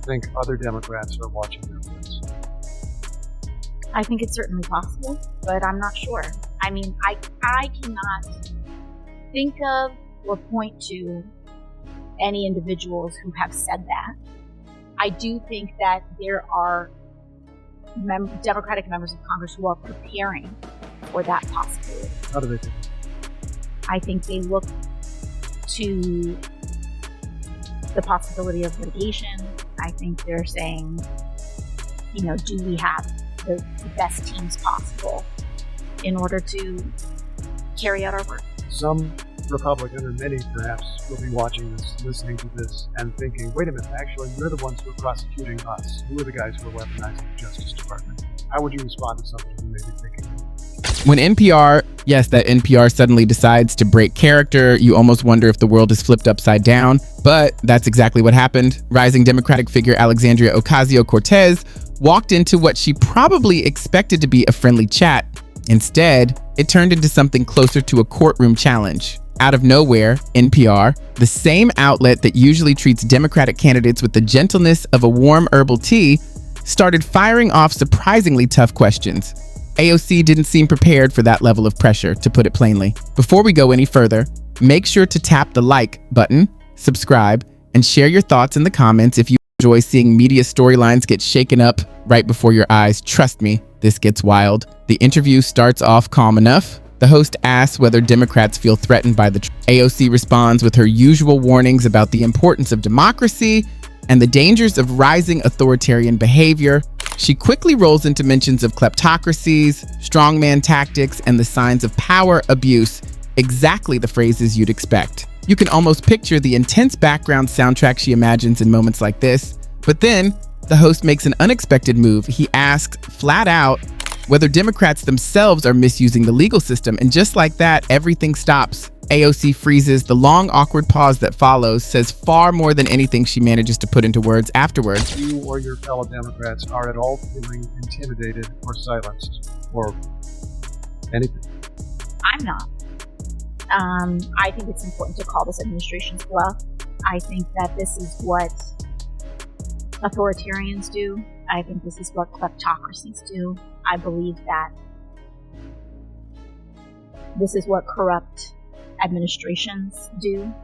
think other Democrats are watching their votes? I think it's certainly possible, but I'm not sure. I mean, I cannot think of or point to any individuals who have said that. I do think that there are Democratic members of Congress who are preparing for that possibility. How do they do? I think they look to the possibility of litigation. I think they're saying, do we have the best teams possible in order to carry out our work? Some Republican, or many perhaps, will be watching this, listening to this, and thinking, wait a minute, actually, you're the ones who are prosecuting us. You are the guys who are weaponizing the Justice Department. How would you respond to somebody who may be thinking? When NPR suddenly decides to break character, you almost wonder if the world is flipped upside down. But that's exactly what happened. Rising Democratic figure Alexandria Ocasio-Cortez walked into what she probably expected to be a friendly chat. Instead, it turned into something closer to a courtroom challenge. Out of nowhere, NPR, the same outlet that usually treats Democratic candidates with the gentleness of a warm herbal tea, started firing off surprisingly tough questions. AOC didn't seem prepared for that level of pressure, to put it plainly. Before we go any further, make sure to tap the like button, subscribe, and share your thoughts in the comments if you enjoy seeing media storylines get shaken up right before your eyes. Trust me, this gets wild. The interview starts off calm enough. The host asks whether Democrats feel threatened by the AOC responds with her usual warnings about the importance of democracy and the dangers of rising authoritarian behavior. She quickly rolls into mentions of kleptocracies, strongman tactics, and the signs of power abuse, exactly the phrases you'd expect. You can almost picture the intense background soundtrack she imagines in moments like this. But then, the host makes an unexpected move. He asks, flat out, whether Democrats themselves are misusing the legal system, and just like that, everything stops. AOC freezes. The long, awkward pause that follows says far more than anything she manages to put into words afterwards. You or your fellow Democrats are at all feeling intimidated or silenced or anything? I'm not. I think it's important to call this administration's bluff. I think that this is what authoritarians do. I think this is what kleptocracies do. I believe that this is what corrupt administrations do.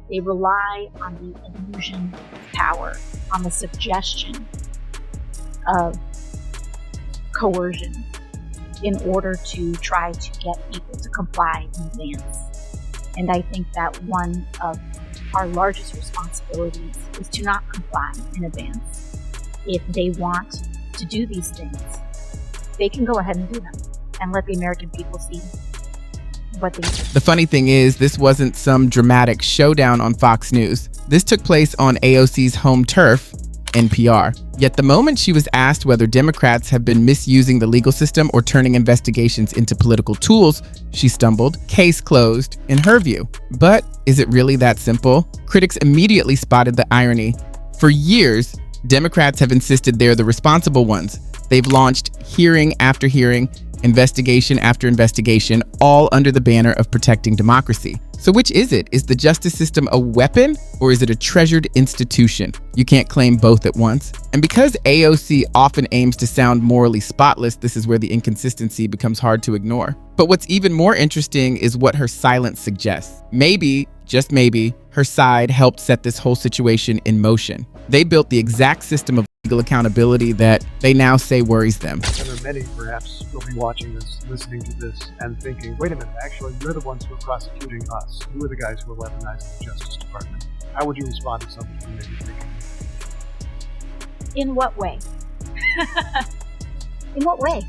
They rely on the illusion of power, on the suggestion of coercion in order to try to get people to comply in advance. And I think that one of our largest responsibilities is to not comply in advance. If they want to do these things, they can go ahead and do them and let the American people see what they do. The funny thing is, this wasn't some dramatic showdown on Fox News. This took place on AOC's home turf, NPR. Yet the moment she was asked whether Democrats have been misusing the legal system or turning investigations into political tools, she stumbled. Case closed, in her view. But is it really that simple? Critics immediately spotted the irony. For years, Democrats have insisted they're the responsible ones. They've launched hearing after hearing, investigation after investigation, all under the banner of protecting democracy. So which is it? Is the justice system a weapon or is it a treasured institution? You can't claim both at once. And because AOC often aims to sound morally spotless, this is where the inconsistency becomes hard to ignore. But what's even more interesting is what her silence suggests. Maybe, just maybe, her side helped set this whole situation in motion. They built the exact system of legal accountability that they now say worries them. And there are many, perhaps, will be watching this, listening to this, and thinking, wait a minute, actually, you're the ones who are prosecuting us. You are the guys who are weaponizing the Justice Department. How would you respond to somebody who may be thinking? In what way? In what way?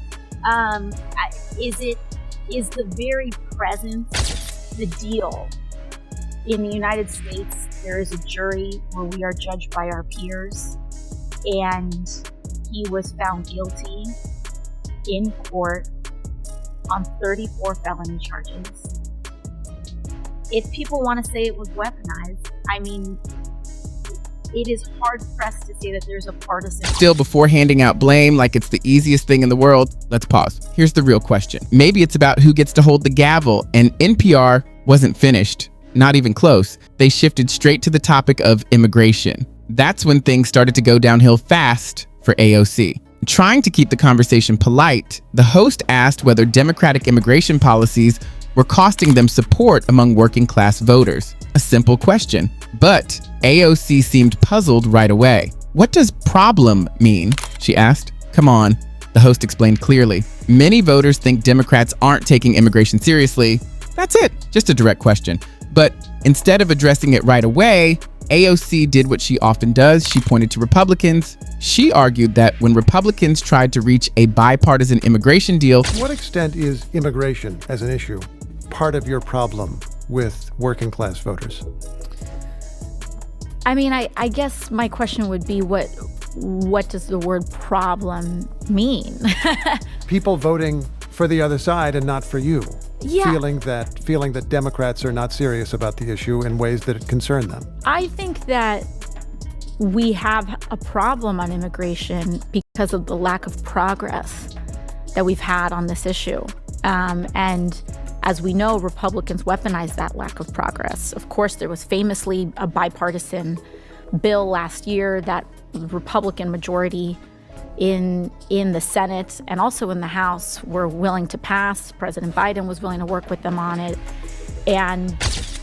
Is the very presence the deal? In the United States, there is a jury where we are judged by our peers, and he was found guilty in court on 34 felony charges. If people want to say it was weaponized, I mean, it is hard-pressed to say that there's a partisan... Still, before handing out blame like it's the easiest thing in the world, let's pause. Here's the real question. Maybe it's about who gets to hold the gavel, and NPR wasn't finished. Not even close. They shifted straight to the topic of immigration. That's when things started to go downhill fast for AOC. Trying to keep the conversation polite, the host asked whether Democratic immigration policies were costing them support among working-class voters. A simple question, but AOC seemed puzzled right away. "What does problem mean?" she asked. "Come on," the host explained clearly. "Many voters think Democrats aren't taking immigration seriously. That's it, just a direct question." But instead of addressing it right away, AOC did what she often does. She pointed to Republicans. She argued that when Republicans tried to reach a bipartisan immigration deal, To what extent is immigration as an issue part of your problem with working class voters? I mean, I guess my question would be what does the word problem mean? People voting for the other side and not for you. Yeah. Feeling that Democrats are not serious about the issue in ways that concern them. I think that we have a problem on immigration because of the lack of progress that we've had on this issue. And as we know, Republicans weaponized that lack of progress. Of course, there was famously a bipartisan bill last year that the Republican majority in the Senate and also in the House were willing to pass. President Biden was willing to work with them on it. And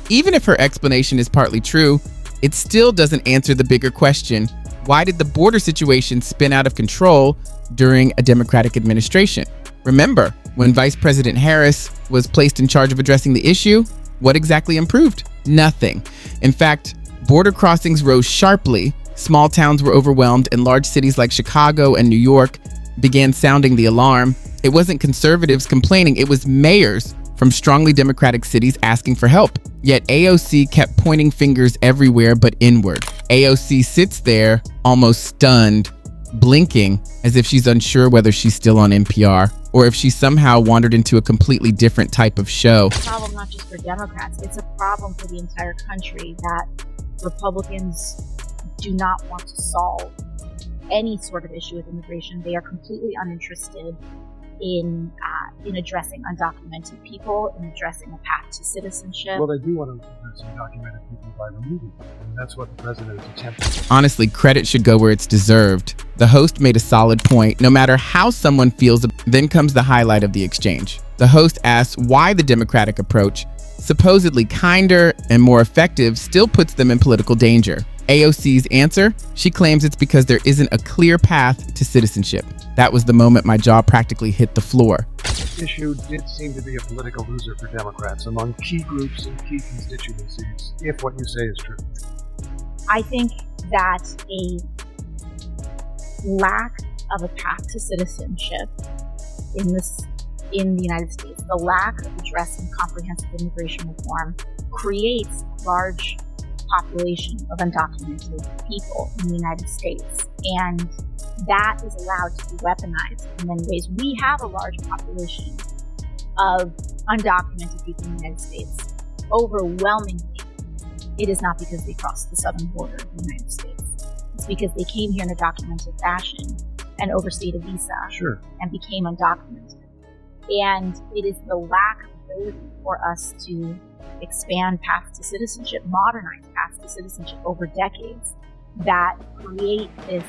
even if her explanation is partly true, it still doesn't answer the bigger question. Why did the border situation spin out of control during a Democratic administration? Remember, when Vice President Harris was placed in charge of addressing the issue, what exactly improved? Nothing. In fact, border crossings rose sharply, small towns were overwhelmed, and large cities like Chicago and New York began sounding the alarm. It wasn't conservatives complaining, it was mayors from strongly Democratic cities asking for help. Yet AOC kept pointing fingers everywhere but inward. AOC sits there, almost stunned, blinking as if she's unsure whether she's still on NPR or if she somehow wandered into a completely different type of show. It's a problem not just for Democrats, it's a problem for the entire country that Republicans do not want to solve any sort of issue with immigration. They are completely uninterested in addressing undocumented people, in addressing a path to citizenship. Well, they do want to address undocumented people by removing them, and that's what the president is attempting. Honestly, credit should go where it's deserved. The host made a solid point. No matter how someone feels, then comes the highlight of the exchange. The host asks why the Democratic approach, supposedly kinder and more effective, still puts them in political danger. AOC's answer? She claims it's because there isn't a clear path to citizenship. That was the moment my jaw practically hit the floor. This issue did seem to be a political loser for Democrats among key groups and key constituencies, if what you say is true. I think that a lack of a path to citizenship in the United States, the lack of addressing comprehensive immigration reform, creates a large population of undocumented people in the United States. And that is allowed to be weaponized in many ways. We have a large population of undocumented people in the United States. Overwhelmingly, it is not because they crossed the southern border of the United States. It's because they came here in a documented fashion and overstayed a visa and became undocumented. And it is the lack of ability for us to expand paths to citizenship, modernize paths to citizenship over decades that create this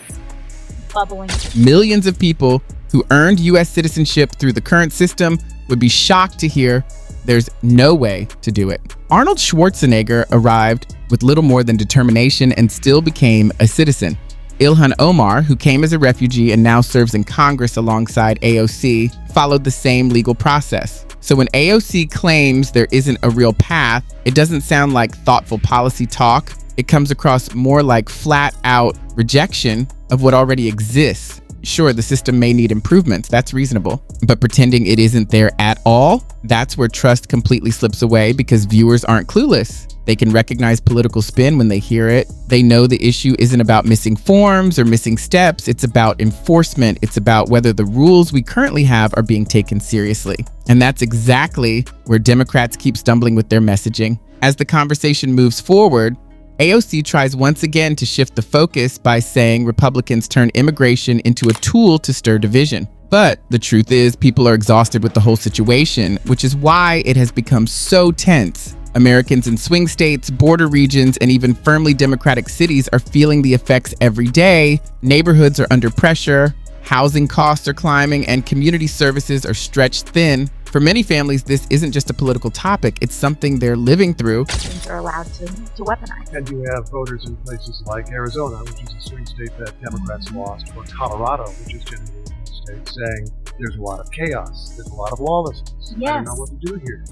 bubbling. Millions of people who earned U.S. citizenship through the current system would be shocked to hear there's no way to do it. Arnold Schwarzenegger arrived with little more than determination and still became a citizen. Ilhan Omar, who came as a refugee and now serves in Congress alongside AOC, followed the same legal process. So when AOC claims there isn't a real path, it doesn't sound like thoughtful policy talk. It comes across more like flat-out rejection of what already exists. Sure, the system may need improvements, that's reasonable, but pretending it isn't there at all, that's where trust completely slips away because viewers aren't clueless. They can recognize political spin when they hear it. They know the issue isn't about missing forms or missing steps. It's about enforcement. It's about whether the rules we currently have are being taken seriously. And that's exactly where Democrats keep stumbling with their messaging. As the conversation moves forward, AOC tries once again to shift the focus by saying Republicans turn immigration into a tool to stir division. But the truth is, people are exhausted with the whole situation, which is why it has become so tense. Americans in swing states, border regions, and even firmly Democratic cities are feeling the effects every day. Neighborhoods are under pressure, housing costs are climbing, and community services are stretched thin. For many families, this isn't just a political topic, it's something they're living through. Things are allowed to weaponize. And you have voters in places like Arizona, which is a swing state that Democrats lost, or Colorado, which is generally a swing state, saying there's a lot of chaos, there's a lot of lawlessness. Yes. I don't know what to do here.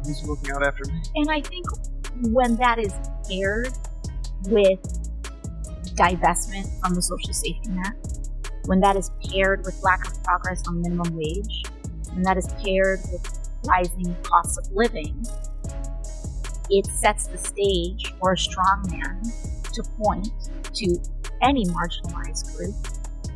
Who's looking out after me? And I think when that is paired with divestment from the social safety net, when that is paired with lack of progress on minimum wage, when that is paired with rising costs of living, it sets the stage for a strongman to point to any marginalized group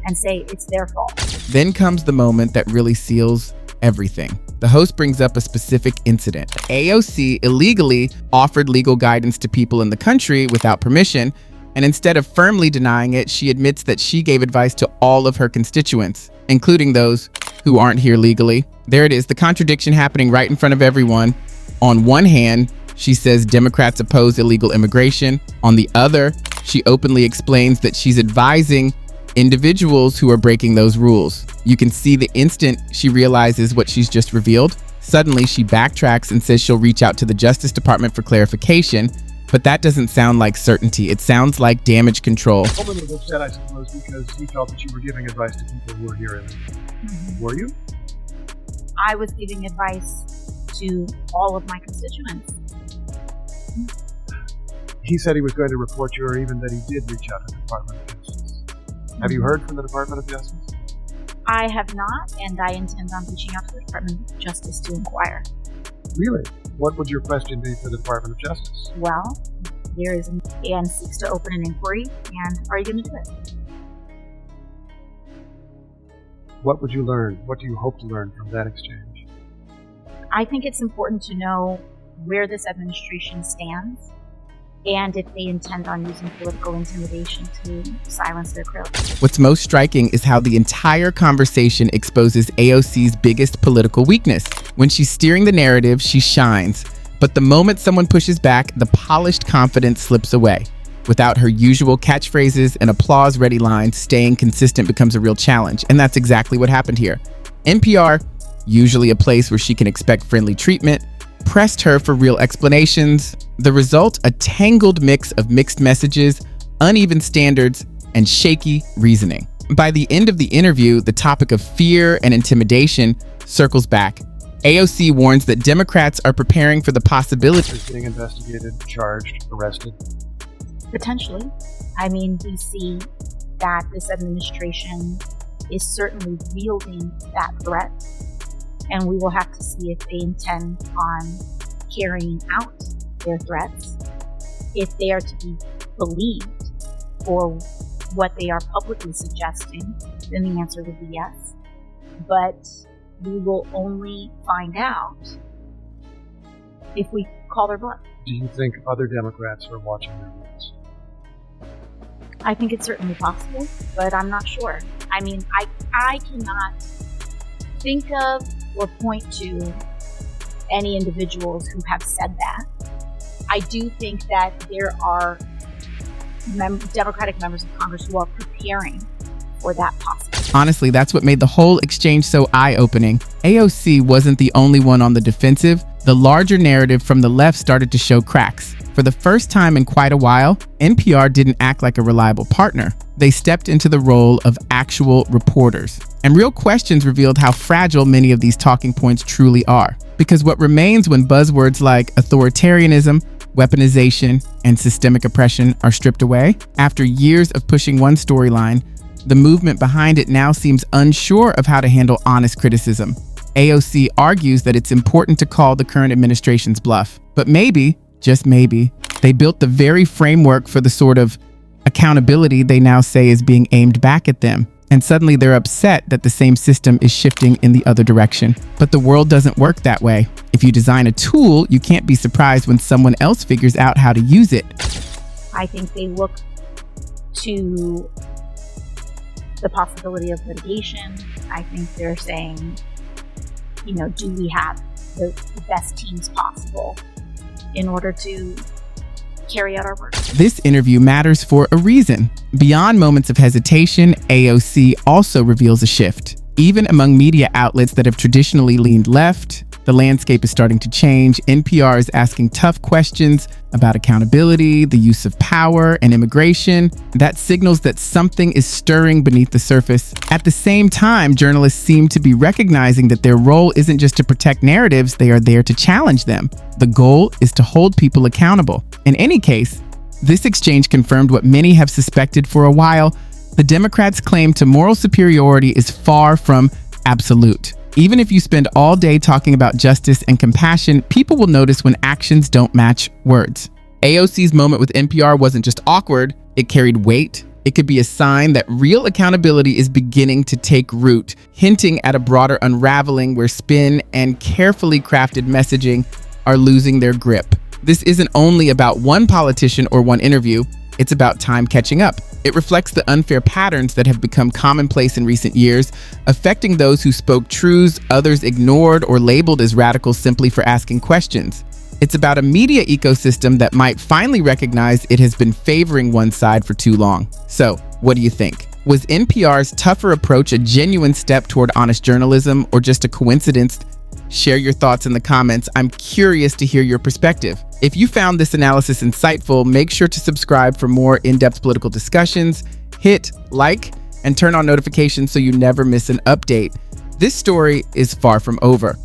and say it's their fault. Then comes the moment that really seals everything. The host brings up a specific incident. AOC illegally offered legal guidance to people in the country without permission, and instead of firmly denying it, she admits that she gave advice to all of her constituents, including those who aren't here legally. There it is, the contradiction happening right in front of everyone. On one hand, she says Democrats oppose illegal immigration. On the other, she openly explains that she's advising individuals who are breaking those rules. You can see the instant she realizes what she's just revealed. Suddenly, she backtracks and says she'll reach out to the Justice Department for clarification. But that doesn't sound like certainty. It sounds like damage control. A little bit upset, I suppose, because he felt that you were giving advice to people who were here illegally. Were you? I was giving advice to all of my constituents. He said he was going to report you, or even that he did reach out to the Department of Justice. Have you heard from the Department of Justice? I have not, and I intend on reaching out to the Department of Justice to inquire. Really? What would your question be for the Department of Justice? Well, there is and seeks to open an inquiry, and are you going to do it? What would you learn? What do you hope to learn from that exchange? I think it's important to know where this administration stands and if they intend on using political intimidation to silence their critics. What's most striking is how the entire conversation exposes AOC's biggest political weakness. When she's steering the narrative, she shines. But the moment someone pushes back, the polished confidence slips away. Without her usual catchphrases and applause-ready lines, staying consistent becomes a real challenge. And that's exactly what happened here. NPR, usually a place where she can expect friendly treatment, pressed her for real explanations. The result, a tangled mix of mixed messages, uneven standards, and shaky reasoning. By the end of the interview, the topic of fear and intimidation circles back. AOC warns that Democrats are preparing for the possibility of being investigated, charged, arrested. Potentially. I mean, we see that this administration is certainly wielding that threat, and we will have to see if they intend on carrying out their threats, if they are to be believed for what they are publicly suggesting. Then the answer would be yes. But we will only find out if we call their bluff. Do you think other Democrats are watching their votes? I think it's certainly possible, but I'm not sure. I mean, I cannot think of or point to any individuals who have said that. I do think that there are Democratic members of Congress who are preparing for that possibility. Honestly, that's what made the whole exchange so eye-opening. AOC wasn't the only one on the defensive. The larger narrative from the left started to show cracks. For the first time in quite a while, NPR didn't act like a reliable partner. They stepped into the role of actual reporters. And real questions revealed how fragile many of these talking points truly are. Because what remains when buzzwords like authoritarianism, weaponization, and systemic oppression are stripped away? After years of pushing one storyline, the movement behind it now seems unsure of how to handle honest criticism. AOC argues that it's important to call the current administration's bluff. But maybe, just maybe, they built the very framework for the sort of accountability they now say is being aimed back at them. And suddenly they're upset that the same system is shifting in the other direction. But the world doesn't work that way. If you design a tool, you can't be surprised when someone else figures out how to use it. I think they look to the possibility of litigation. I think they're saying, do we have the best teams possible? in order to carry out our work. This interview matters for a reason. Beyond moments of hesitation, AOC also reveals a shift. Even among media outlets that have traditionally leaned left, the landscape is starting to change. NPR is asking tough questions about accountability, the use of power, and immigration. That signals that something is stirring beneath the surface. At the same time, journalists seem to be recognizing that their role isn't just to protect narratives, they are there to challenge them. The goal is to hold people accountable. In any case, this exchange confirmed what many have suspected for a while. The Democrats' claim to moral superiority is far from absolute. Even if you spend all day talking about justice and compassion, people will notice when actions don't match words. AOC's moment with NPR wasn't just awkward, it carried weight. It could be a sign that real accountability is beginning to take root, hinting at a broader unraveling where spin and carefully crafted messaging are losing their grip. This isn't only about one politician or one interview, it's about time catching up. It reflects the unfair patterns that have become commonplace in recent years, affecting those who spoke truths others ignored or labeled as radicals simply for asking questions. It's about a media ecosystem that might finally recognize it has been favoring one side for too long. So, what do you think? Was NPR's tougher approach a genuine step toward honest journalism or just a coincidence? Share your thoughts in the comments. I'm curious to hear your perspective. If you found this analysis insightful, make sure to subscribe for more in-depth political discussions. Hit like and turn on notifications so you never miss an update. This story is far from over.